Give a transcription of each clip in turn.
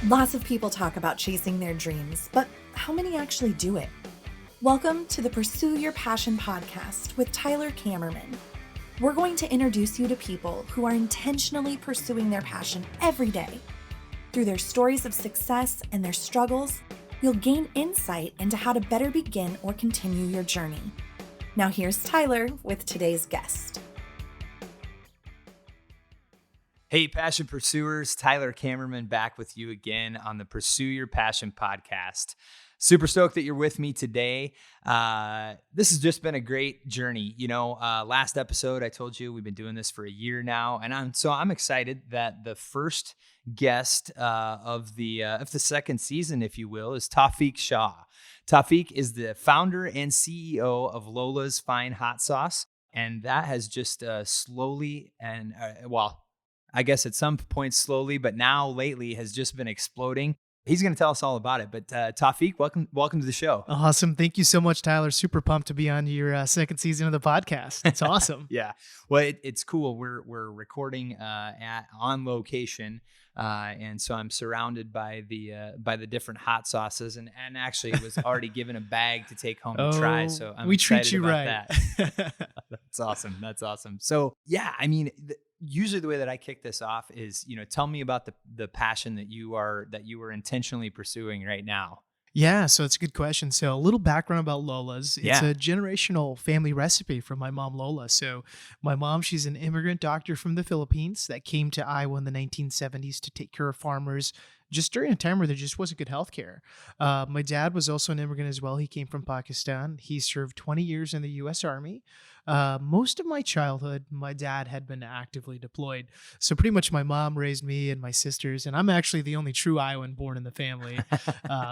Lots of people talk about chasing their dreams, but how many actually do it? Welcome to the Pursue Your Passion podcast with Tyler Kammerman. We're going to introduce you to people who are intentionally pursuing their passion every day. Through their stories of success and their struggles, you'll gain insight into how to better begin or continue your journey. Now here's Tyler with today's guest. Hey, Passion Pursuers, Tyler Kammerman back with you again on the Pursue Your Passion podcast. Super stoked that you're with me today. This has just been a great journey. Last episode, I told you we've been doing this for a year now, and I'm excited that the first guest of the second season, if you will, is Taufeek Shah. Taufeek is the founder and CEO of Lola's Fine Hot Sauce, and that has just slowly and I guess at some point slowly, but now lately has just been exploding. He's going to tell us all about it. But Taufeeek, welcome to the show. Awesome. Thank you so much, Tyler. Super pumped to be on your second season of the podcast. It's awesome. Yeah. Well, it's cool. We're recording on location. And so I'm surrounded by the different hot sauces, and actually was already given a bag to take home and try. So I'm excited treat you about right. that. That's awesome. That's awesome. So yeah, I mean, usually the way that I kick this off is, tell me about the passion that you are intentionally pursuing right now. Yeah, so it's a good question. So a little background about Lola's. It's a generational family recipe from my mom, Lola. So my mom, she's an immigrant doctor from the Philippines that came to Iowa in the 1970s to take care of farmers just during a time where there just wasn't good health care. My dad was also an immigrant as well. He came from Pakistan. He served 20 years in the U.S. Army. Most of my childhood, my dad had been actively deployed. So pretty much my mom raised me and my sisters, and I'm actually the only true Iowan born in the family.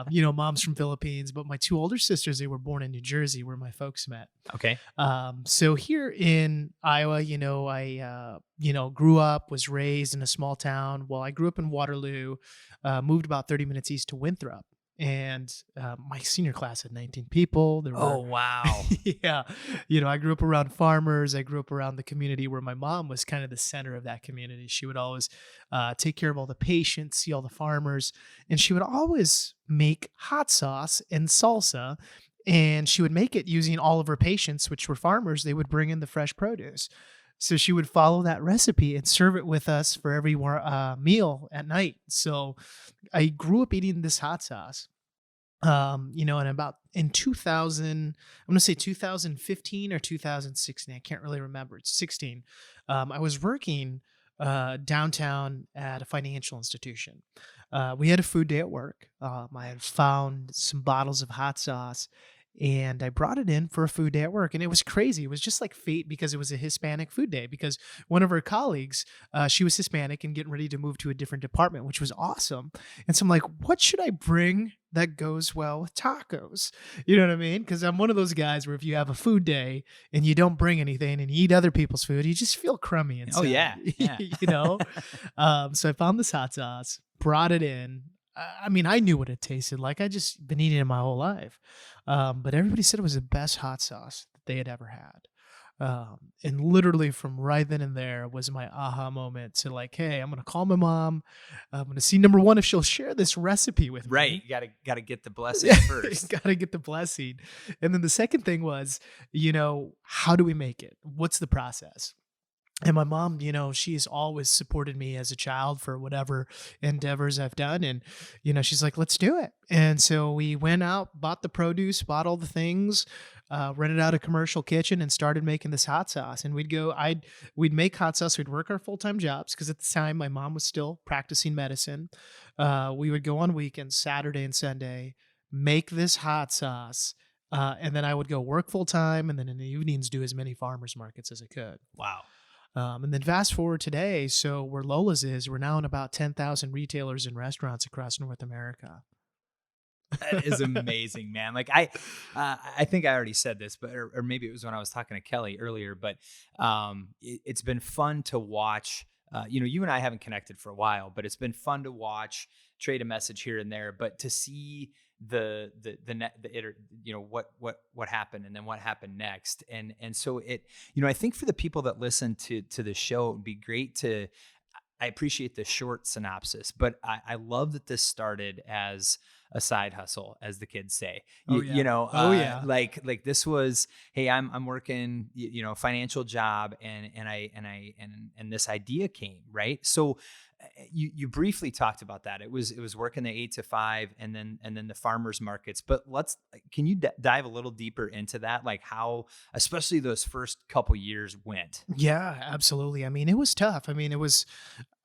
Mom's from Philippines, but my two older sisters, they were born in New Jersey where my folks met. Okay. So here in Iowa, I grew up, was raised in a small town. Well, I grew up in Waterloo, moved about 30 minutes east to Winthrop. And my senior class had 19 people. Oh, wow. Yeah. I grew up around farmers. I grew up around the community where my mom was kind of the center of that community. She would always take care of all the patients, see all the farmers, and she would always make hot sauce and salsa. And she would make it using all of her patients, which were farmers. They would bring in the fresh produce. So she would follow that recipe and serve it with us for every meal at night. So I grew up eating this hot sauce. And about in 2000, I'm going to say 2015 or 2016. I can't really remember. It's 16. I was working downtown at a financial institution. We had a food day at work. I had found some bottles of hot sauce, and I brought it in for a food day at work. And it was crazy. It was just like fate because it was a Hispanic food day, because one of her colleagues, she was Hispanic and getting ready to move to a different department, which was awesome. And so I'm like, what should I bring that goes well with tacos? You know what I mean? Because I'm one of those guys where if you have a food day and you don't bring anything and you eat other people's food, you just feel crummy inside. Oh, yeah. So I found this hot sauce, brought it in. I knew what it tasted like. I just been eating it my whole life. But everybody said it was the best hot sauce that they had ever had. And literally from right then and there was my aha moment to like, hey, I'm going to call my mom. I'm going to see, number one, if she'll share this recipe with me. Right. You got to get the blessing first. Got to get the blessing. And then the second thing was, how do we make it? What's the process? And my mom, she's always supported me as a child for whatever endeavors I've done. And, she's like, let's do it. And so we went out, bought the produce, bought all the things, rented out a commercial kitchen and started making this hot sauce. And we'd make hot sauce. We'd work our full-time jobs because at the time my mom was still practicing medicine. We would go on weekends, Saturday and Sunday, make this hot sauce. And then I would go work full-time. And then in the evenings, do as many farmers markets as I could. Wow. And then fast forward today, so where Lola's is, we're now in about 10,000 retailers and restaurants across North America. That is amazing, man. Like I think I already said this, but or maybe it was when I was talking to Kelly earlier. But it's been fun to watch. You and I haven't connected for a while, but it's been fun to watch, trade a message here and there, but to see what happened and then what happened next. And so I think for the people that listen to the show, it would be great to, I appreciate the short synopsis, but I love that this started as a side hustle, as the kids say. Oh You yeah. know, Oh yeah. like this was, hey, I'm working, a financial job, and this idea came, right? So you briefly talked about that. It was working the 8 to 5, and then the farmers markets. But can you dive a little deeper into that, like how, especially those first couple years went? Yeah, absolutely. I mean, it was tough. I mean, it was,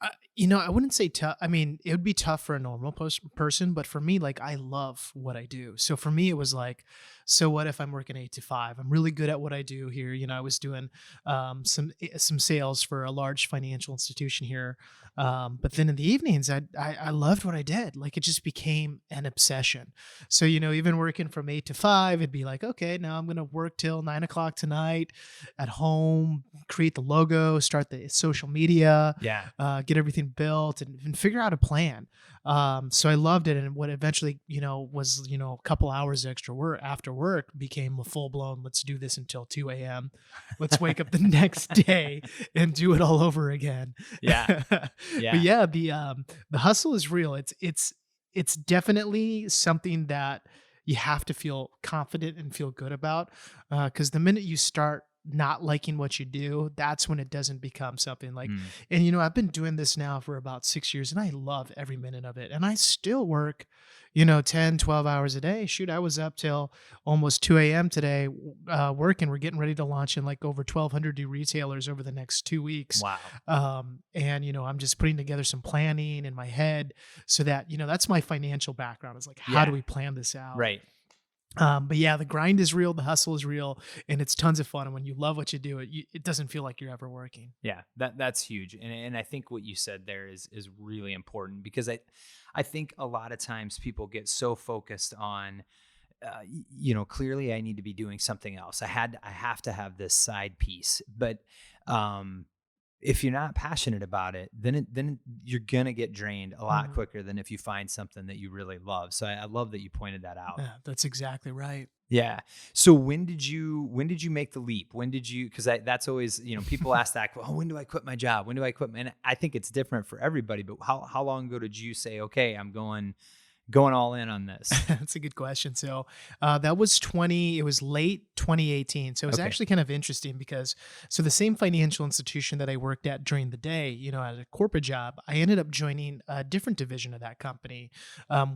I wouldn't say tough. I mean, it would be tough for a normal person, but for me, like, I love what I do. So for me, it was like, so what if I'm working 8 to 5? I'm really good at what I do here. I was doing some sales for a large financial institution here, but then in the evenings, I loved what I did. Like, it just became an obsession. So even working from 8 to 5, it'd be like, okay, now I'm gonna work till 9 o'clock tonight at home, create the logo, start the social media, Yeah. get everything built, and figure out a plan. So I loved it. And what eventually, was, a couple hours extra work after work became a full blown, let's do this until 2 a.m. Let's wake up the next day and do it all over again. Yeah. But Yeah. yeah, the hustle is real. It's definitely something that you have to feel confident and feel good about. Because the minute you start not liking what you do, that's when it doesn't become something like, Mm. and I've been doing this now for about 6 years and I love every minute of it. And I still work, 10, 12 hours a day. Shoot, I was up till almost 2 a.m. today, working. We're getting ready to launch in like over 1,200 new retailers over the next 2 weeks. Wow. And I'm just putting together some planning in my head so that, that's my financial background, is like, how do Yeah. we plan this out? Right. But yeah, the grind is real, the hustle is real, and it's tons of fun. And when you love what you do, it doesn't feel like you're ever working. Yeah, that's huge, and I think what you said there is really important, because I think a lot of times people get so focused on, clearly I need to be doing something else. I have to have this side piece, but um, if you're not passionate about it, then you're gonna get drained a lot Mhm. quicker than if you find something that you really love. So I love that you pointed that out. Yeah, that's exactly right. Yeah. So when did you make the leap? When did you, because that's always, people ask that, oh, when do I quit my job? When do I quit? And I think it's different for everybody, but how long ago did you say, okay, I'm going all in on this? That's a good question. So it was late 2018. So it was Okay. actually kind of interesting because, so the same financial institution that I worked at during the day, at a corporate job, I ended up joining a different division of that company,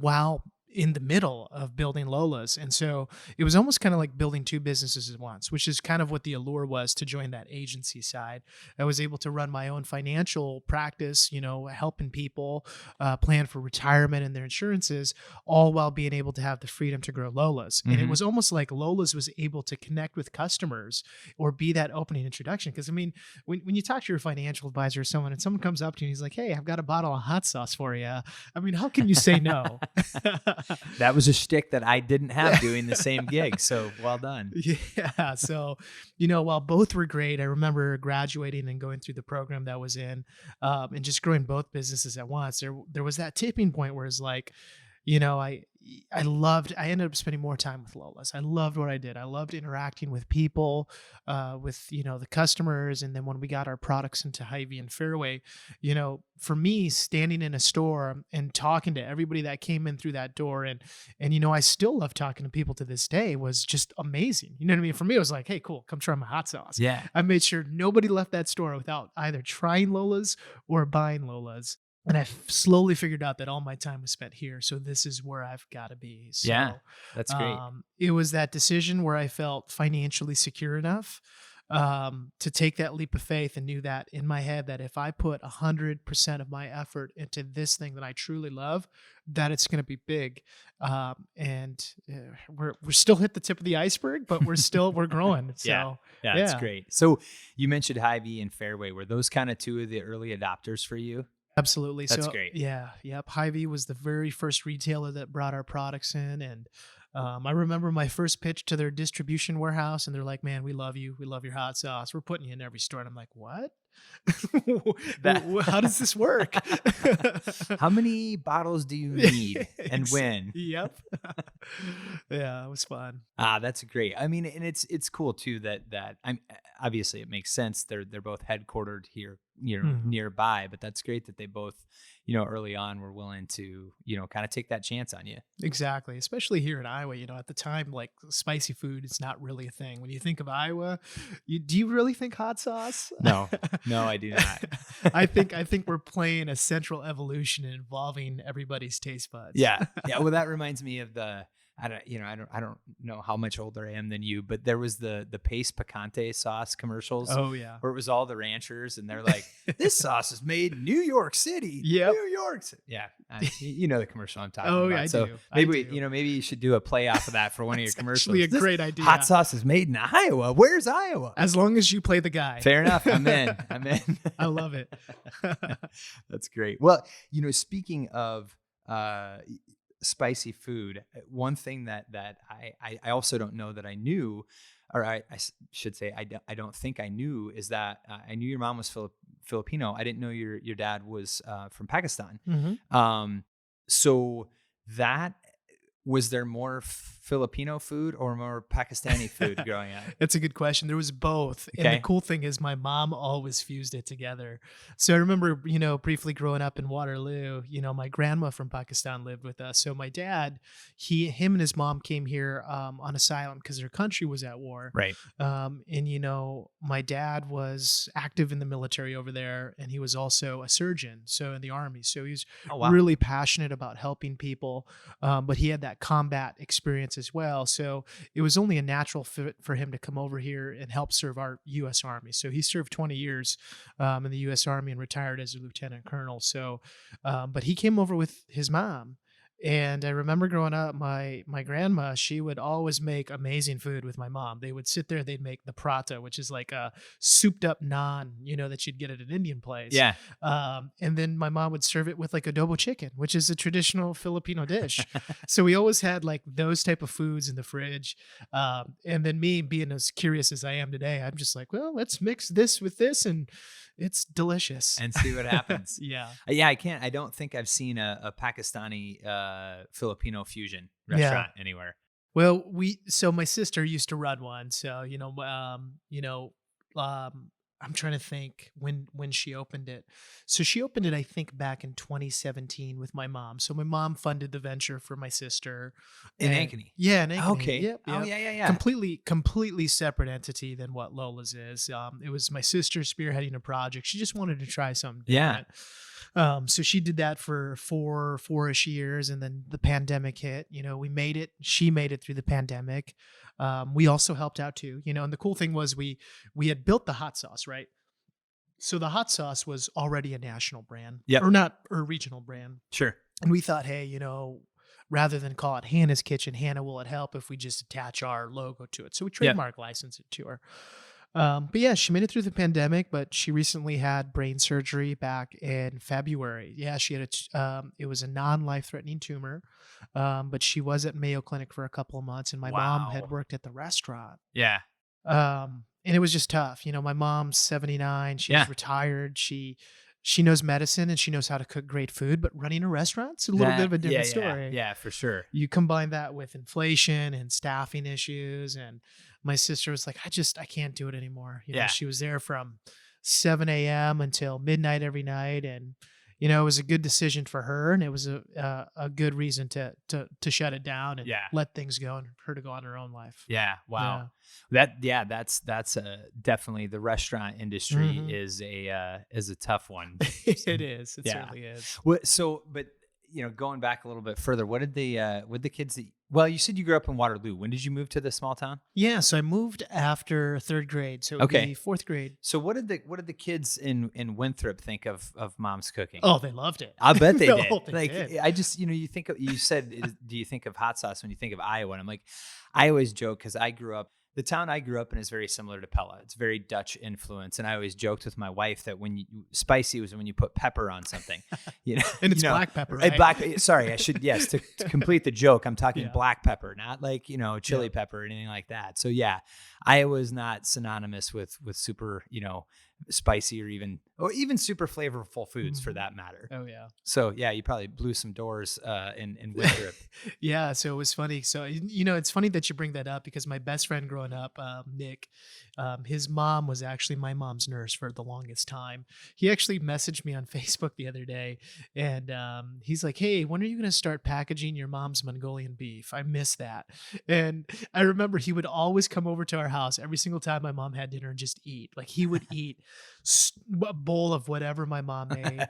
while in the middle of building Lola's. And so it was almost kind of like building two businesses at once, which is kind of what the allure was to join that agency side. I was able to run my own financial practice, helping people plan for retirement and their insurances, all while being able to have the freedom to grow Lola's. And it Hmm. was almost like Lola's was able to connect with customers or be that opening introduction. Because I mean, when you talk to your financial advisor or someone, and someone comes up to you and he's like, "Hey, I've got a bottle of hot sauce for you." I mean, how can you say no? That was a shtick that I didn't have doing the same gig. So well done. Yeah. So, while both were great, I remember graduating and going through the program that was in, and just growing both businesses at once. There was that tipping point where it's like, you know, I I ended up spending more time with Lola's. I loved what I did. I loved interacting with people, with, the customers. And then when we got our products into Hy-Vee and Fairway, for me, standing in a store and talking to everybody that came in through that door, and, I still love talking to people to this day, was just amazing. You know what I mean? For me, it was like, hey, cool, come try my hot sauce. Yeah. I made sure nobody left that store without either trying Lola's or buying Lola's. And I slowly figured out that all my time was spent here. So this is where I've got to be. Yeah. So That's great. it was that decision where I felt financially secure enough, to take that leap of faith, and knew that in my head that if I put 100% of my effort into this thing that I truly love, that it's going to be big. And we're still hit the tip of the iceberg, but we're growing. Yeah. So Yeah. It's great. So you mentioned Hy-Vee and Fairway. Were those kind of two of the early adopters for you? absolutely. That's So great. yeah, yep. Hy-Vee was the very first retailer that brought our products in, and I remember my first pitch to their distribution warehouse, and they're like, "Man, we love you. We love your hot sauce. We're putting you in every store." And I'm like, "What? That How does this work?" How many bottles do you need and when? Yep. Yeah, it was fun. That's great. I mean, and it's cool too that I'm obviously it makes sense. They're both headquartered here nearby. But that's great that they both, early on were willing to, kind of take that chance on you. Exactly. Especially here in Iowa, at the time, like spicy food is not really a thing. When you think of Iowa, do you really think hot sauce? No, I do not. I think we're playing a central evolution involving everybody's taste buds. Yeah. Well, that reminds me of I don't know how much older I am than you, but there was the Pace Picante sauce commercials. Oh yeah. Where it was all the ranchers and they're like, this sauce is made in New York City. Yep. New York City. Yeah. You know the commercial I'm talking Oh, about. yeah, I so do. maybe you should do a play off of that for one of your commercials. Actually a This great idea. Hot sauce is made in Iowa. Where's Iowa? As long as you play the guy. Fair enough. I'm in. I love it. That's great. Well, speaking of spicy food, one thing that I also don't know that I knew, or I should say I don't think I knew, is that I knew your mom was Filipino. I didn't know your dad was from Pakistan. Mm-hmm. So that, was there more Filipino food or more Pakistani food growing up? That's a good question. There was both. Okay. And the cool thing is my mom always fused it together. So I remember, briefly growing up in Waterloo, my grandma from Pakistan lived with us. So my dad, him and his mom came here on asylum because their country was at war. Right. And my dad was active in the military over there, and he was also a surgeon, so in the army. So he was really passionate about helping people, but he had that combat experience as well. So it was only a natural fit for him to come over here and help serve our U.S. Army. So he served 20 years in the U.S. Army and retired as a lieutenant colonel. So, but he came over with his mom. And I remember growing up, my grandma, she would always make amazing food with my mom. They would sit there, they'd make the prata, which is like a souped up naan, that you'd get at an Indian place. Yeah. And then my mom would serve it with like adobo chicken, which is a traditional Filipino dish. So we always had like those type of foods in the fridge. And then me being as curious as I am today, I'm just like, well, let's mix this with this and it's delicious. And see what happens. Yeah. Yeah, I don't think I've seen a Pakistani Filipino fusion restaurant anywhere. Well, so my sister used to run one. So, I'm trying to think when she opened it. So she opened it, I think, back in 2017 with my mom. So my mom funded the venture for my sister. In Ankeny? Yeah, in Ankeny. Okay. Yep. Oh, yeah. Completely separate entity than what Lola's is. It was my sister spearheading a project. She just wanted to try something different. Yeah. So she did that for four-ish years, and then the pandemic hit. We made it. She made it through the pandemic. We also helped out too, and the cool thing was we had built the hot sauce, right? So the hot sauce was already a national brand, or a regional brand. Sure. And we thought, hey, rather than call it Hannah's Kitchen, Hannah, will it help if we just attach our logo to it? So we trademark license it to her. But yeah, she made it through the pandemic, but she recently had brain surgery back in February. Yeah, she had it was a non-life-threatening tumor, but she was at Mayo Clinic for a couple of months, and my mom had worked at the restaurant. Yeah. And it was just tough. My mom's 79. She's retired. She knows medicine and she knows how to cook great food, but running a restaurant's a little bit of a different story. Yeah, for sure. You combine that with inflation and staffing issues, and my sister was like, I can't do it anymore. She was there from 7 a.m. until midnight every night. And, it was a good decision for her. And it was a good reason to shut it down and let things go and her to go on her own life. Yeah. Wow. Yeah. That's definitely, the restaurant industry is a tough one. It is. It certainly is. But going back a little bit further, what did the kids you said you grew up in Waterloo. When did you move to the small town? Yeah, so I moved after third grade, so it would be fourth grade. So what did the kids in Winthrop think of mom's cooking? Oh, they loved it. I bet they did. They did. I just do you think of hot sauce when you think of Iowa? And I'm like, I always joke because the town I grew up in is very similar to Pella. It's very Dutch influence. And I always joked with my wife that spicy was when you put pepper on something, And it's black pepper, right? Sorry, I should, yes, to complete the joke, I'm talking black pepper, not like, chili pepper or anything like that. So yeah, Iowa is not synonymous with super, spicy or even super flavorful foods for that matter. Oh yeah. So yeah, you probably blew some doors in Winthrop. Yeah, so it was funny. So it's funny that you bring that up because my best friend growing up, Nick, His mom was actually my mom's nurse for the longest time. He actually messaged me on Facebook the other day, and he's like, "Hey, when are you going to start packaging your mom's Mongolian beef? I miss that." And I remember he would always come over to our house every single time my mom had dinner and just eat. Like he would eat a bowl of whatever my mom made.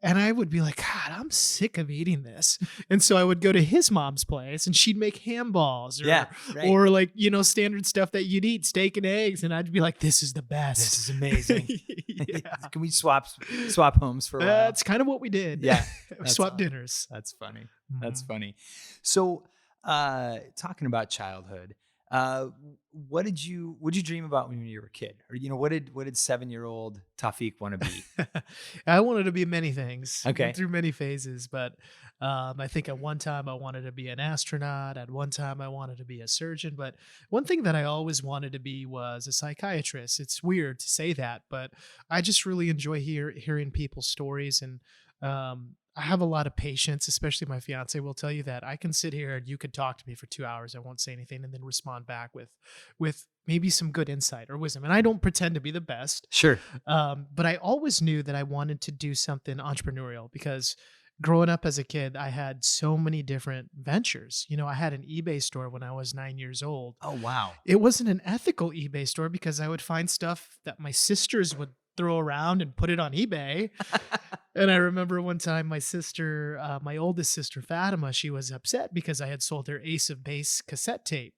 And I would be like, God, I'm sick of eating this. And so I would go to his mom's place and she'd make ham balls Yeah, right. or like, standard stuff that you'd eat, steak and eggs. And I'd be like, this is the best. This is amazing. Yeah. Can we swap homes for a while? That's kind of what we did. Yeah. We swapped dinners. That's funny. Mhm. That's funny. So, talking about childhood, what did you dream about when you were a kid? Or, what did 7-year-old Taufeek want to be? I wanted to be many things. Okay. Went through many phases, but I think at one time I wanted to be an astronaut. At one time I wanted to be a surgeon. But one thing that I always wanted to be was a psychiatrist. It's weird to say that, but I just really enjoy hearing people's stories. And I have a lot of patience, especially my fiance will tell you that I can sit here and you could talk to me for 2 hours. I won't say anything and then respond back with maybe some good insight or wisdom. And I don't pretend to be the best. Sure. But I always knew that I wanted to do something entrepreneurial because growing up as a kid, I had so many different ventures. I had an eBay store when I was 9 years old. Oh, wow. It wasn't an ethical eBay store because I would find stuff that my sisters would throw around and put it on eBay. And I remember one time my sister, my oldest sister, Fatima, she was upset because I had sold her Ace of Base cassette tape.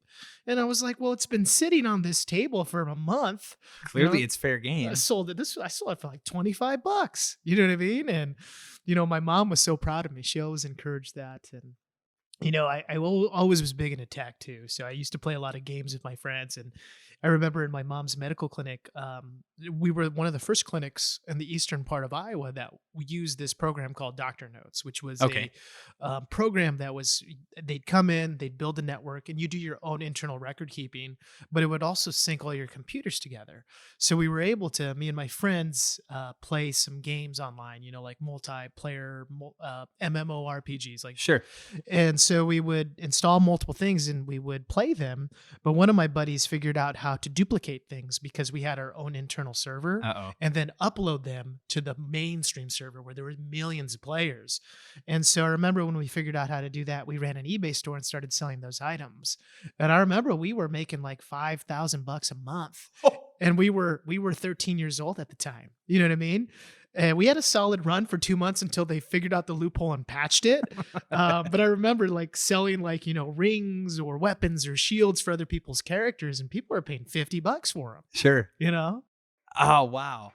And I was like, well, it's been sitting on this table for a month. Clearly it's fair game. I sold it for like $25. You know what I mean? And, my mom was so proud of me. She always encouraged that. And, I always was big into tech too. So I used to play a lot of games with my friends. And I remember in my mom's medical clinic, we were one of the first clinics in the eastern part of Iowa that we used this program called Doctor Notes, which was a program that they'd come in, they'd build a network, and you do your own internal record keeping, but it would also sync all your computers together. So we were able to, me and my friends, play some games online, like multiplayer MMORPGs, like Sure. and so we would install multiple things and we would play them. But one of my buddies figured out how to duplicate things because we had our own internal server and then upload them to the mainstream server where there were millions of players. And so I remember when we figured out how to do that, we ran an eBay store and started selling those items. And I remember we were making like $5,000 a month. And we were 13 years old at the time. You know what I mean? And we had a solid run for 2 months until they figured out the loophole and patched it. But I remember like selling rings or weapons or shields for other people's characters, and people were paying $50 for them. Sure. Oh, wow.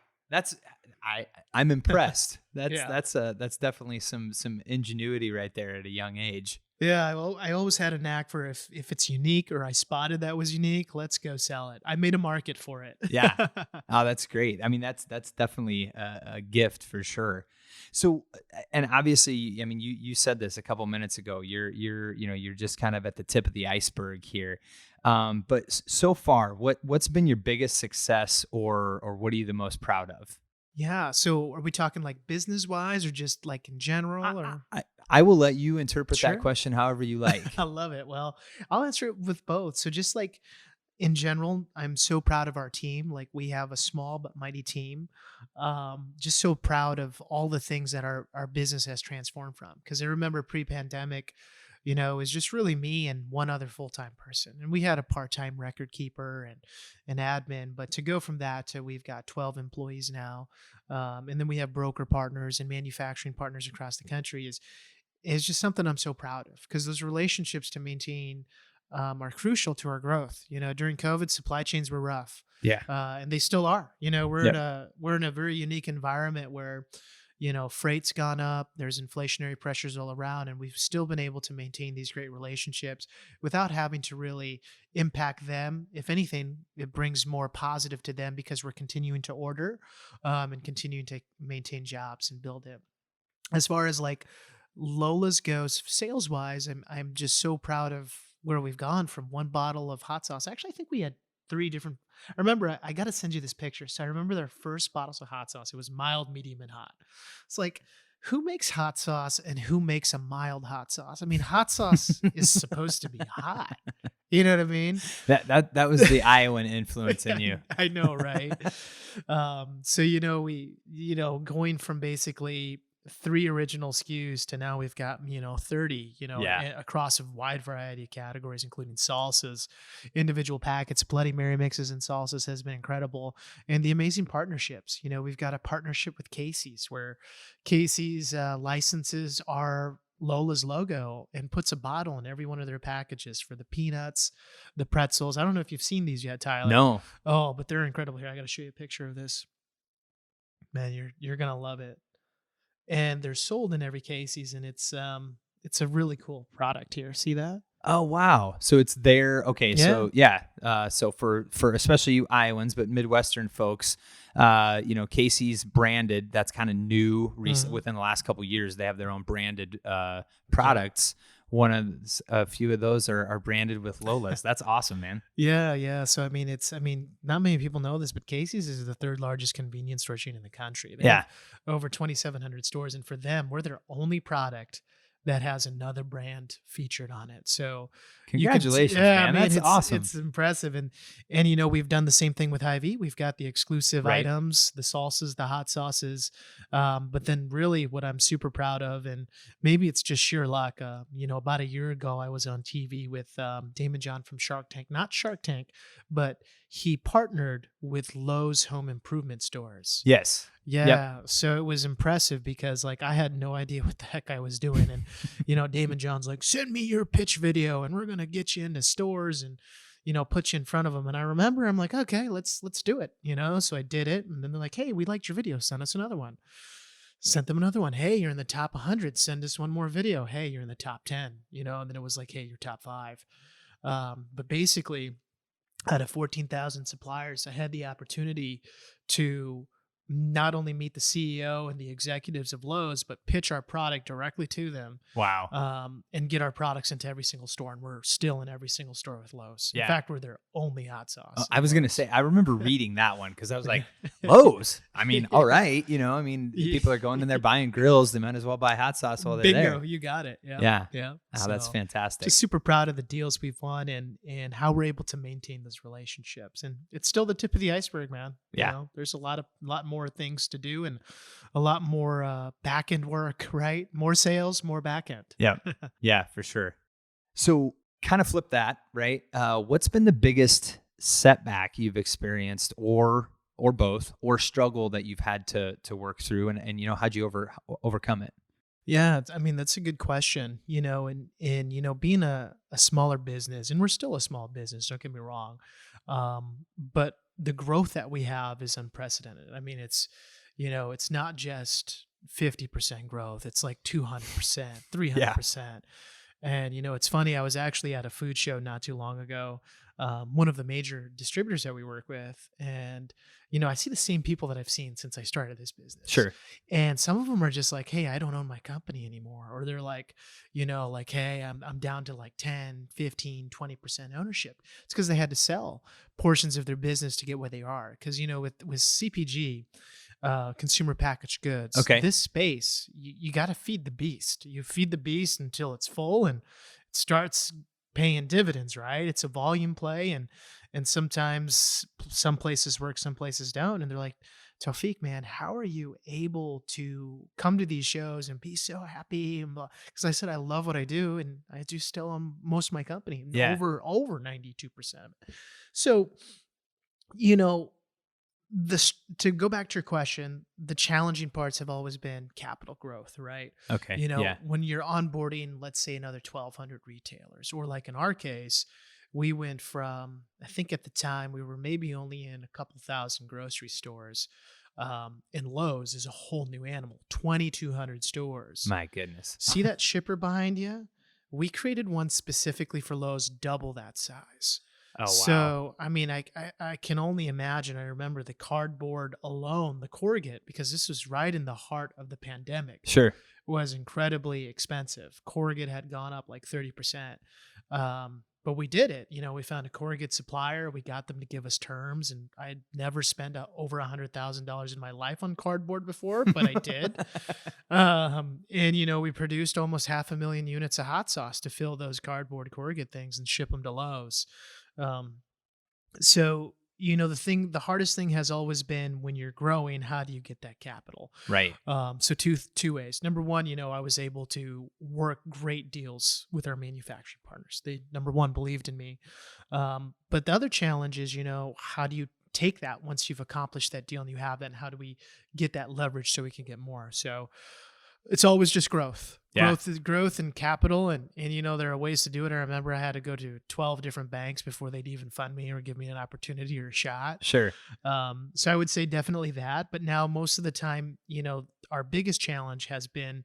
I'm impressed. That's definitely some ingenuity right there at a young age. Yeah, well, I always had a knack for if it's unique or I spotted that was unique, let's go sell it. I made a market for it. Yeah. Oh, that's great. I mean, that's definitely a gift for sure. So, and obviously, I mean, you said this a couple minutes ago. You're just kind of at the tip of the iceberg here. But so far, what's been your biggest success, or what are you the most proud of? Yeah. So are we talking like business wise or just like in general? Or I will let you interpret Sure. that question however you like. I love it. Well, I'll answer it with both. So just like in general, I'm so proud of our team. Like we have a small but mighty team. Just so proud of all the things that our business has transformed from. Because I remember pre-pandemic, it was just really me and one other full-time person. And we had a part-time record keeper and an admin. But to go from that to we've got 12 employees now. And then we have broker partners and manufacturing partners across the country is just something I'm so proud of, because those relationships to maintain are crucial to our growth. During COVID, supply chains were rough. Yeah. And they still are. We're in a very unique environment where, freight's gone up, there's inflationary pressures all around, and we've still been able to maintain these great relationships without having to really impact them. If anything, it brings more positive to them because we're continuing to order and continuing to maintain jobs and build it. As far as like Lola's goes, sales wise, I'm just so proud of where we've gone from one bottle of hot sauce. Actually, I think we had 3 different. I remember I got to send you this picture. So I remember their first bottles of hot sauce. It was mild, medium, and hot. It's like who makes hot sauce and who makes a mild hot sauce? I mean, hot sauce is supposed to be hot. You know what I mean? That was the Iowan influence in you. I know, right? So going from basically 3 original SKUs to now we've got 30, Yeah. across a wide variety of categories, including salsas, individual packets, Bloody Mary mixes, and salsas has been incredible, and the amazing partnerships. We've got a partnership with Casey's, where Casey's licenses our Lola's logo and puts a bottle in every one of their packages for the peanuts, the pretzels. I don't know if you've seen these yet, Tyler. No. Oh, but they're incredible. Here, I got to show you a picture of this. Man, you're gonna love it. And they're sold in every Casey's, and it's a really cool product here. See that? Oh, wow. So it's there. Okay. Yeah. So yeah. So for especially you Iowans, but Midwestern folks, Casey's branded, that's kind of new recent within the last couple of years. They have their own branded products. A few of those are branded with Lola's. That's awesome, man. Yeah. So I mean, not many people know this, but Casey's is the 3rd largest convenience store chain in the country. They have over 2,700 stores, and for them, we're their only product that has another brand featured on it. So congratulations, man. That's awesome. It's impressive. And we've done the same thing with Hy-Vee. We've got the exclusive items, the salsas, the hot sauces. But then really what I'm super proud of, and maybe it's just sheer luck, about a year ago, I was on TV with Damon John from Shark Tank, not Shark Tank, but he partnered with Lowe's home improvement stores. Yes. Yeah. Yep. So it was impressive because I had no idea what the heck I was doing. And, Damon John's like, send me your pitch video and we're going to get you into stores and, put you in front of them. And I remember I'm like, okay, let's do it. So I did it. And then they're like, hey, we liked your video. Send us another one. Sent them another one. Hey, you're in the top 100. Send us one more video. Hey, you're in the top 10, and then it was like, hey, you're top 5. But basically, out of 14,000 suppliers, I had the opportunity to not only meet the CEO and the executives of Lowe's, but pitch our product directly to them. Wow. And get our products into every single store. And we're still in every single store with Lowe's. Yeah. In fact, we're their only hot sauce. I was going to say, I remember reading that one because I was like, Lowe's. I mean, all right. People are going in there buying grills. They might as well buy hot sauce while they're Bingo, there. You got it. Yeah. Yeah. Oh, that's fantastic. Just super proud of the deals we've won and how we're able to maintain those relationships. And it's still the tip of the iceberg, man. Yeah. There's a lot more things to do and a lot more back end work, right? More sales, more back end. Yeah. Yeah, for sure. So kind of flip that, right? What's been the biggest setback you've experienced or both, or struggle that you've had to work through, and how'd you overcome it? Yeah, I mean, that's a good question, and being a smaller business, and we're still a small business, don't get me wrong. But the growth that we have is unprecedented. I mean, it's not just 50% growth. It's like 200%, 300%. And, it's funny. I was actually at a food show not too long ago, one of the major distributors that we work with. And, I see the same people that I've seen since I started this business. Sure. And some of them are just like, hey, I don't own my company anymore. Or they're like, hey, I'm down to like 10, 15, 20% ownership. It's because they had to sell portions of their business to get where they are. Because, with CPG, consumer packaged goods. Okay. This space, you got to feed the beast. You feed the beast until it's full and it starts paying dividends, right? It's a volume play, and sometimes some places work, some places don't. And they're like, Taufeek, man, how are you able to come to these shows and be so happy? Because I said, I love what I do, and I do still own most of my company, over 92% of it. So, to go back to your question, the challenging parts have always been capital growth, right? Okay. When you're onboarding, let's say another 1,200 retailers, or like in our case, we went from, I think at the time we were maybe only in a couple thousand grocery stores. And Lowe's is a whole new animal, 2,200 stores. My goodness. See that shipper behind you? We created one specifically for Lowe's, double that size. Oh, wow. So, I mean, I can only imagine. I remember the cardboard alone, the corrugate, because this was right in the heart of the pandemic. Sure. Was incredibly expensive. Corrugate had gone up like 30%. But we did it. We found a corrugate supplier. We got them to give us terms, and I'd never spent over $100,000 in my life on cardboard before, but I did. And we produced almost 500,000 units of hot sauce to fill those cardboard corrugate things and ship them to Lowe's. Um, so the hardest thing has always been when you're growing, how do you get that capital? Right. So two ways. Number one, I was able to work great deals with our manufacturing partners. They, number one, believed in me. But the other challenge is, how do you take that once you've accomplished that deal and you have that, and how do we get that leverage so we can get more? So it's always just growth. Yeah. Growth and capital. And there are ways to do it. I remember I had to go to 12 different banks before they'd even fund me or give me an opportunity or a shot. Sure. So I would say definitely that. But now most of the time, our biggest challenge has been,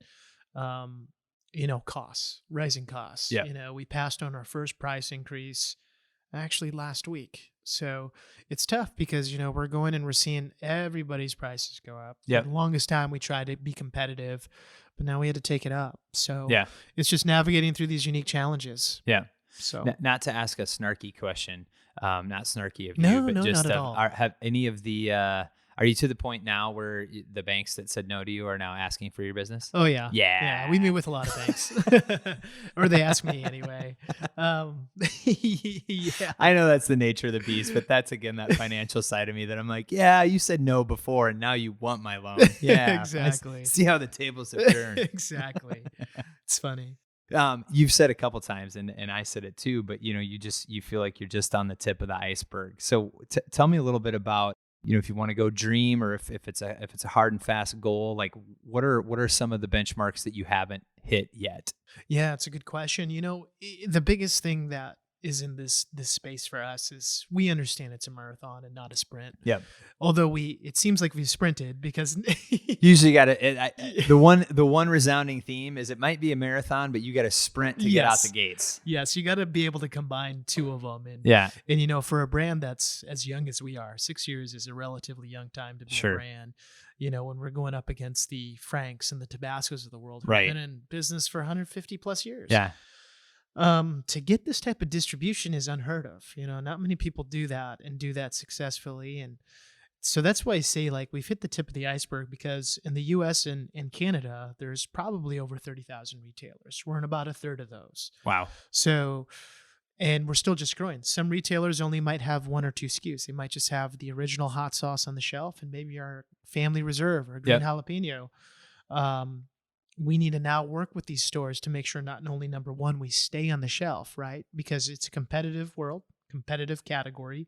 costs, rising costs. Yeah. We passed on our first price increase actually last week. So it's tough because, we're going and we're seeing everybody's prices go up. Yeah. For the longest time we tried to be competitive, but now we had to take it up. So yeah, it's just navigating through these unique challenges. Yeah. So not to ask a snarky question, not snarky of No, you, but no, just not at all. have any of the, are you to the point now where the banks that said no to you are now asking for your business? Oh yeah. Yeah. Yeah. We meet with a lot of banks or they ask me anyway. Yeah. I know that's the nature of the beast, but that's again, that financial side of me that I'm like, yeah, you said no before and now you want my loan. Yeah. Exactly. See how the tables have turned. Exactly. It's funny. You've said a couple times and I said it too, but you feel like you're just on the tip of the iceberg. So tell me a little bit about, if you want to go dream or if it's a hard and fast goal, like what are some of the benchmarks that you haven't hit yet? Yeah, it's a good question. The biggest thing that is in this space for us is we understand it's a marathon and not a sprint. Yeah. Although it seems like we've sprinted because usually got to the one resounding theme is it might be a marathon, but you got to sprint to get out the gates. Yes, you got to be able to combine two of them. And yeah, and for a brand that's as young as we are, 6 years is a relatively young time to be Sure. a brand. When we're going up against the Franks and the Tabascos of the world, who've Right. been in business for 150 plus years. Yeah. To get this type of distribution is unheard of. Not many people do that and do that successfully. And so that's why I say like we've hit the tip of the iceberg because in the US and Canada, there's probably over 30,000 retailers. We're in about a third of those. Wow. So, and we're still just growing. Some retailers only might have one or two SKUs. They might just have the original hot sauce on the shelf and maybe our family reserve or green jalapeno. We need to now work with these stores to make sure not only number one, we stay on the shelf, right? Because it's a competitive world, competitive category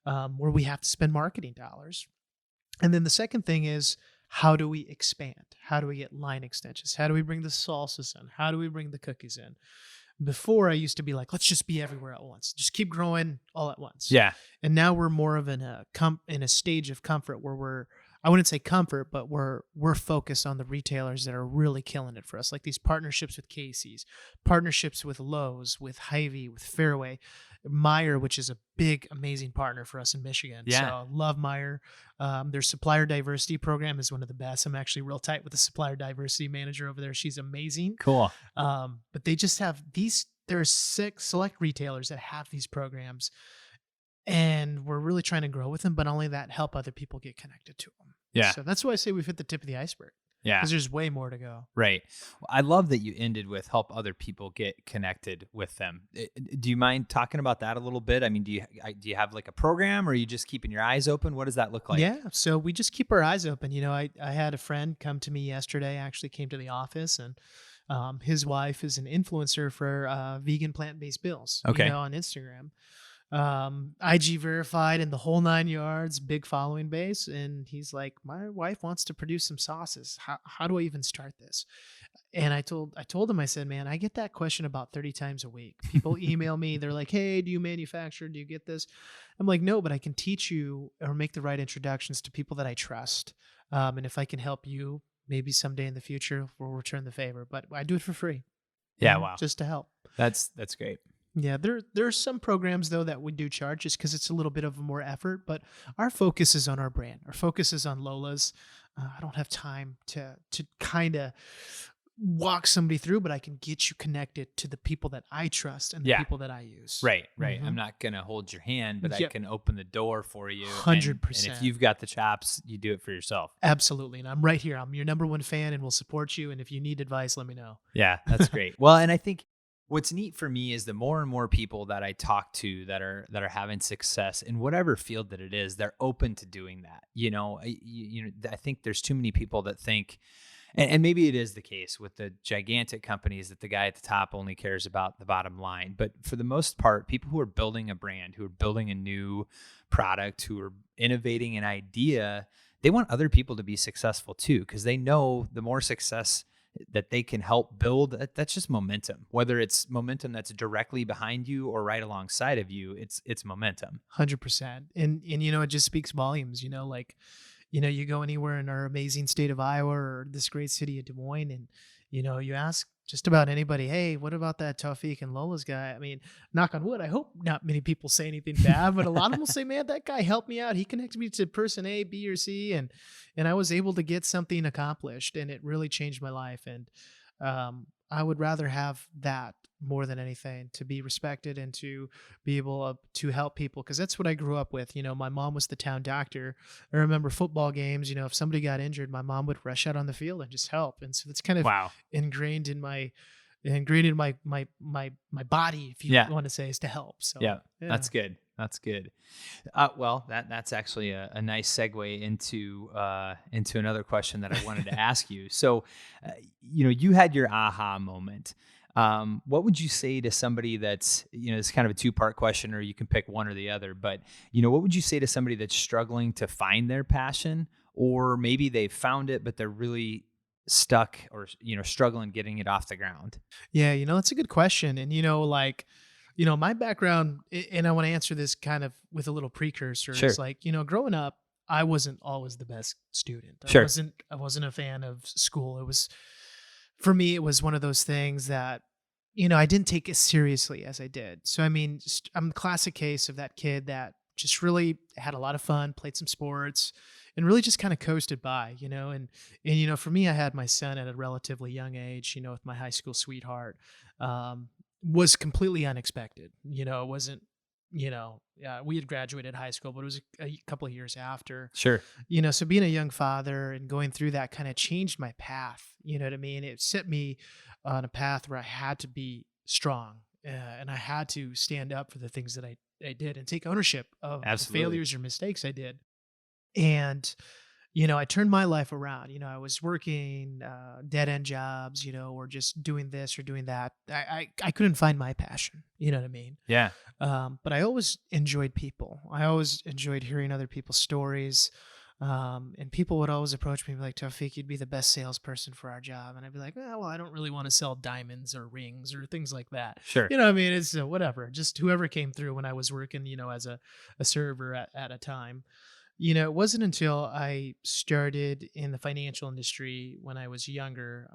where we have to spend marketing dollars. And then the second thing is, how do we expand? How do we get line extensions? How do we bring the salsas in? How do we bring the cookies in? Before I used to be like, let's just be everywhere at once. Just keep growing all at once. Yeah. And now we're more of in a stage of comfort where I wouldn't say comfort, but we're focused on the retailers that are really killing it for us. Like these partnerships with Casey's, partnerships with Lowe's, with Hy-Vee, with Fairway, Meijer, which is a big, amazing partner for us in Michigan. Yeah. So I love Meijer. Their supplier diversity program is one of the best. I'm actually real tight with the supplier diversity manager over there. She's amazing. Cool. But they just have there are 6 select retailers that have these programs. And we're really trying to grow with them, but only that help other people get connected to them. Yeah. So that's why I say we've hit the tip of the iceberg. Yeah. Because there's way more to go. Right. Well, I love that you ended with help other people get connected with them. Do you mind talking about that a little bit? I mean, do you have like a program or are you just keeping your eyes open? What does that look like? Yeah. So we just keep our eyes open. I had a friend come to me yesterday, actually came to the office, and his wife is an influencer for vegan plant-based bills. Okay. On Instagram. IG verified and the whole 9 yards, big following base. And he's like, my wife wants to produce some sauces. How do I even start this? And I told him, I said, man, I get that question about 30 times a week. People email me. They're like, hey, do you manufacture? Do you get this? I'm like, no, but I can teach you or make the right introductions to people that I trust. And if I can help you, maybe someday in the future, we'll return the favor, but I do it for free. Yeah. Wow. Just to help. That's great. Yeah, there are some programs though that we do charge just because it's a little bit of more effort, but our focus is on our brand. Our focus is on Lola's. I don't have time to kind of walk somebody through, but I can get you connected to the people that I trust and the Yeah. people that I use. Right. Mhm. I'm not going to hold your hand, but I Yep. can open the door for you. And if 100%. you've got the chops, you do it for yourself. Absolutely. And I'm right here. I'm your number one fan and will support you. And if you need advice, let me know. Yeah, that's great. Well, and I think what's neat for me is the more and more people that I talk to that are having success in whatever field that it is, they're open to doing that. I think there's too many people that think, and maybe it is the case with the gigantic companies, that the guy at the top only cares about the bottom line. But for the most part, people who are building a brand, who are building a new product, who are innovating an idea, they want other people to be successful too, because they know the more success that they can help build, that's just momentum. Whether it's momentum that's directly behind you or right alongside of you, it's momentum. 100%. And it just speaks volumes, like, you go anywhere in our amazing state of Iowa or this great city of Des Moines, and, you ask just about anybody, hey, what about that Taufeek and Lola's guy? I mean, knock on wood, I hope not many people say anything bad, but a lot of them will say, man, that guy helped me out. He connected me to person A, B, or C, and I was able to get something accomplished, and it really changed my life. And I would rather have that more than anything, to be respected and to be able to help people, because that's what I grew up with. My mom was the town doctor. I remember football games. If somebody got injured, my mom would rush out on the field and just help. And so that's kind of Wow. ingrained in my my body, if you want to say, is to help. So yeah. That's good. That's good. Well, that's actually a nice segue into another question that I wanted to ask you. So, you had your aha moment. What would you say to somebody that's, it's kind of a two-part question, or you can pick one or the other, but, what would you say to somebody that's struggling to find their passion, or maybe they found it, but they're really stuck or, struggling getting it off the ground? Yeah, that's a good question. And, my background, and I want to answer this kind of with a little precursor. Sure. It's like, growing up, I wasn't always the best student. Sure. I wasn't a fan of school. For me, it was one of those things that, I didn't take as seriously as I did. So, I mean, I'm the classic case of that kid that just really had a lot of fun, played some sports, and really just kind of coasted by, and for me, I had my son at a relatively young age, with my high school sweetheart. Was completely unexpected. It wasn't, we had graduated high school, but it was a couple of years after. Sure. So being a young father and going through that kind of changed my path. You know what I mean? It set me on a path where I had to be strong, and I had to stand up for the things that I did and take ownership of the failures or mistakes I did. And I turned my life around. I was working dead end jobs, or just doing this or doing that. I couldn't find my passion. You know what I mean? Yeah. But I always enjoyed people. I always enjoyed hearing other people's stories. And people would always approach me and be like, Taufeek, you'd be the best salesperson for our job. And I'd be like, well, I don't really want to sell diamonds or rings or things like that. Sure. I mean, it's whatever, just whoever came through when I was working, as a server at a time. It wasn't until I started in the financial industry when I was younger.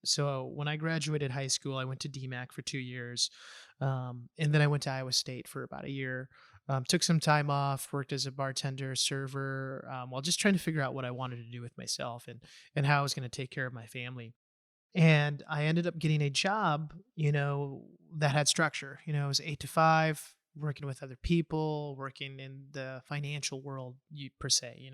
So when I graduated high school, I went to DMAC for 2 years. And then I went to Iowa State for about a year. Took some time off, worked as a bartender, server, while just trying to figure out what I wanted to do with myself and how I was going to take care of my family. And I ended up getting a job, that had structure. It was 8 to 5, working with other people, working in the financial world, per se,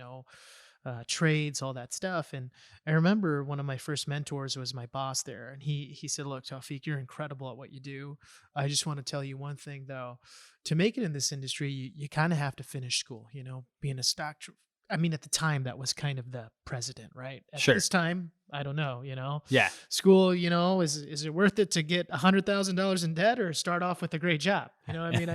trades, all that stuff. And I remember one of my first mentors was my boss there. And he said, look, Taufeek, you're incredible at what you do. I just want to tell you one thing, though. To make it in this industry, you kind of have to finish school, being a I mean, at the time, that was kind of the president, right? At Sure. this time, I don't know, Yeah. School, is it worth it to get $100,000 in debt or start off with a great job? I mean,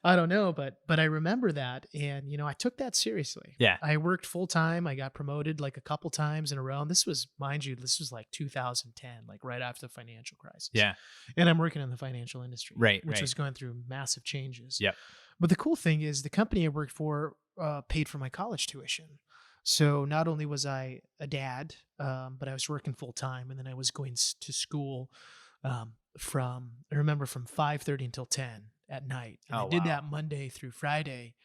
I don't know, but I remember that. And, I took that seriously. Yeah. I worked full time. I got promoted like a couple times in a row. And this was, mind you, like 2010, like right after the financial crisis. Yeah. And I'm working in the financial industry, Right. which was going through massive changes. Yep. But the cool thing is the company I worked for paid for my college tuition. So not only was I a dad, but I was working full time, and then I was going to school from 5:30 until 10 at night. And I did that Monday through Friday.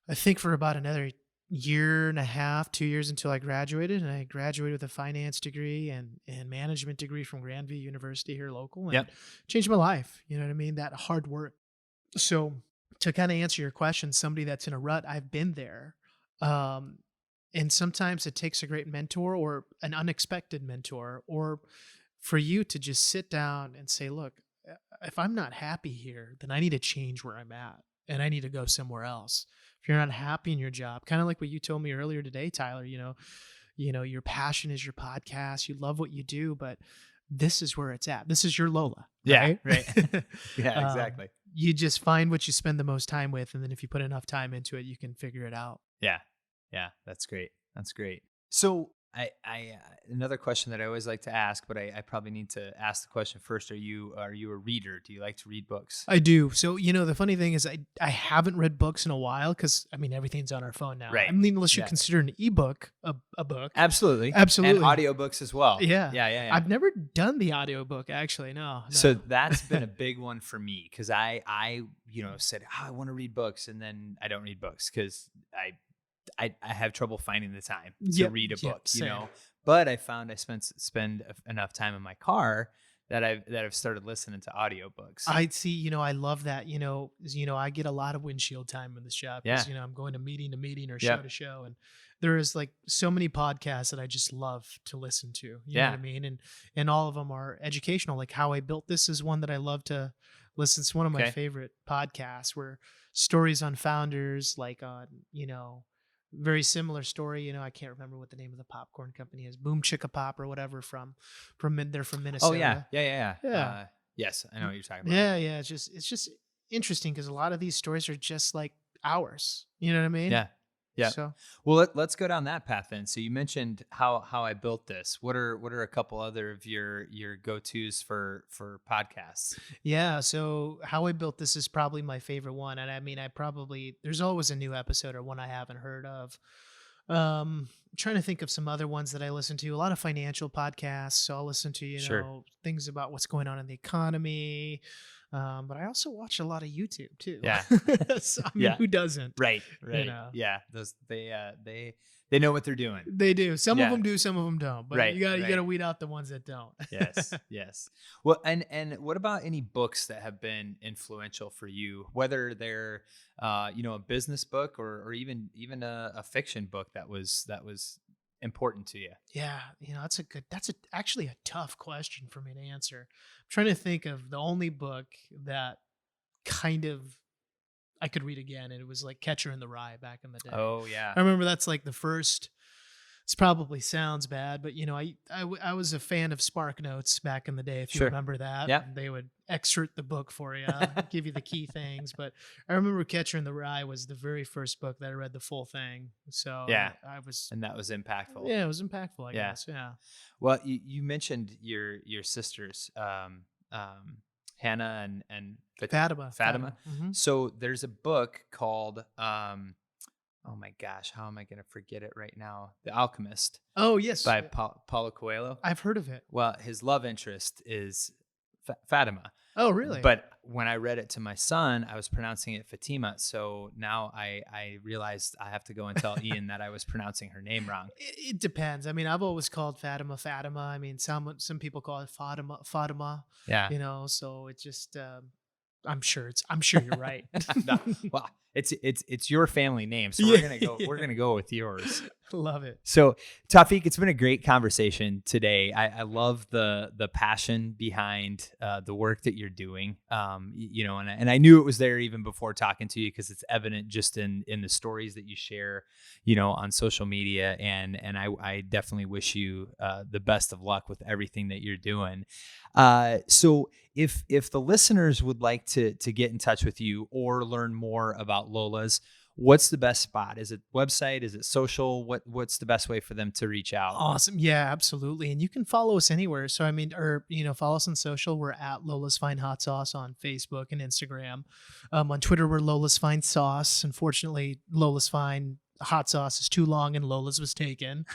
I think for about another year and a half, 2 years until I graduated, and I graduated with a finance degree and management degree from Grandview University here local, and Yep. changed my life. You know what I mean? That hard work. So to kind of answer your question, somebody that's in a rut, I've been there. Um, and sometimes it takes a great mentor or an unexpected mentor, or for you to just sit down and say, look, if I'm not happy here, then I need to change where I'm at and I need to go somewhere else. If you're not happy in your job, kind of like what you told me earlier today, Tyler, your passion is your podcast. You love what you do, but this is where it's at. This is your Lola, Yeah. right? Right. Yeah, Um, exactly. you just find what you spend the most time with. And then if you put enough time into it, you can figure it out. Yeah. Yeah. That's great. That's great. So another question that I always like to ask, but I probably need to ask the question first. Are you a reader? Do you like to read books? I do. So, the funny thing is I haven't read books in a while because, everything's on our phone now. Right. I mean, unless you Yeah. consider an ebook a book. Absolutely. Absolutely. And audiobooks as well. Yeah. Yeah. I've never done the audiobook, actually. No. So that's been a big one for me because I said, I want to read books, and then I don't read books because I have trouble finding the time to read a book, same. But I found I spend enough time in my car that I've started listening to audiobooks. I see, I love that, I get a lot of windshield time in this job because, I'm going to meeting to meeting or show Yep. to show. And there is like so many podcasts that I just love to listen to, you know Yeah. what I mean? And all of them are educational. Like How I Built This is one that I love to listen. It's one of my Okay. favorite podcasts where stories on founders, like on, very similar story. I can't remember what the name of the popcorn company is, Boom Chicka Pop or whatever they're from Minnesota. Oh yeah. Yeah. Yeah. Yes, I know what you're talking about. Yeah. It's just interesting because a lot of these stories are just like ours. You know what I mean? Yeah. Yeah. So Well, let's go down that path then. So you mentioned how I built this. What are a couple other of your go-tos for podcasts? yeah. So How I Built This is probably my favorite one, and I mean, there's always a new episode or one I haven't heard of. Trying to think of some other ones that I listen to. A lot of financial podcasts. So I'll listen to Sure. things about what's going on in the economy. But I also watch a lot of YouTube too. Yeah. So, I mean, Yeah. who doesn't? Right. Yeah. Those they know what they're doing. They do. Some Yeah. of them do, some of them don't. But Right, you got right. to weed out the ones that don't. Yes. Yes. Well, and what about any books that have been influential for you, whether they're a business book or even a fiction book that was important to you? Yeah, that's actually a tough question for me to answer. I'm trying to think of the only book that kind of I could read again, and it was like Catcher in the Rye back in the day. Oh yeah. I remember that's like the first. This probably sounds bad, but I was a fan of Spark Notes back in the day. If you Sure. remember that, Yeah. they would excerpt the book for you, give you the key things. But I remember Catcher in the Rye was the very first book that I read the full thing. So Yeah. I was, And that was impactful. yeah, it was impactful. I Yeah. guess, yeah. Well, you mentioned your sisters, Hannah and Fatima. Fatima. Mhm. So there's a book called oh my gosh, how am I going to forget it right now? The Alchemist Oh yes, by Paulo Coelho. I've heard of it. Well, his love interest is Fatima. Oh really? But when I read it to my son, I was pronouncing it Fatima. So now I realized I have to go and tell Ian that I was pronouncing her name wrong. It depends. I mean, I've always called Fatima. I mean, some people call it Fatima. Yeah. So it just. I'm sure you're right. No, well, it's your family name, so we're gonna go with yours. Love it. So, Taufeek, it's been a great conversation today. I love the passion behind the work that you're doing. And I knew it was there even before talking to you because it's evident just in the stories that you share, on social media. And I definitely wish you the best of luck with everything that you're doing. So if the listeners would like to get in touch with you or learn more about Lola's, what's the best spot? Is it website? Is it social? What's the best way for them to reach out? Awesome. Yeah, absolutely. And you can follow us anywhere. So, I mean, follow us on social. We're at Lola's Fine Hot Sauce on Facebook and Instagram. On Twitter, we're Lola's Fine Sauce. Unfortunately, Lola's Fine hot sauce is too long and Lola's was taken.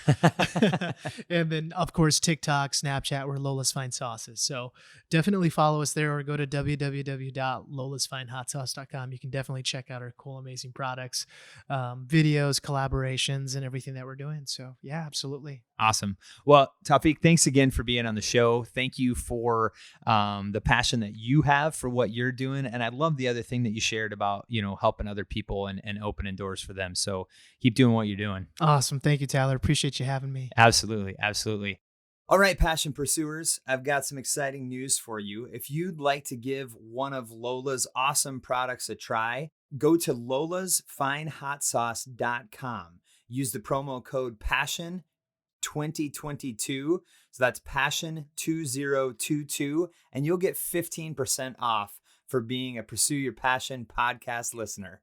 And then, of course, TikTok, Snapchat, where Lola's Fine Sauces. So definitely follow us there or go to www.lolasfinehotsauce.com. You can definitely check out our cool, amazing products, videos, collaborations, and everything that we're doing. So yeah, absolutely. Awesome. Well, Taufeek, thanks again for being on the show. Thank you for the passion that you have for what you're doing. And I love the other thing that you shared about, helping other people and opening doors for them. So keep doing what you're doing. Awesome. Thank you, Tyler. Appreciate you having me. Absolutely. Absolutely. All right, Passion Pursuers, I've got some exciting news for you. If you'd like to give one of Lola's awesome products a try, go to lolasfinehotsauce.com. Use the promo code PASSION2022. So that's PASSION2022, and you'll get 15% off for being a Pursue Your Passion podcast listener.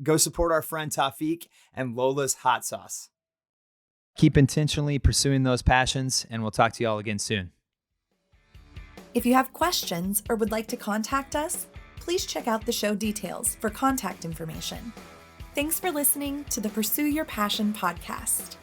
Go support our friend Taufeek and Lola's Hot Sauce. Keep intentionally pursuing those passions, and we'll talk to you all again soon. If you have questions or would like to contact us, please check out the show details for contact information. Thanks for listening to the Pursue Your Passion podcast.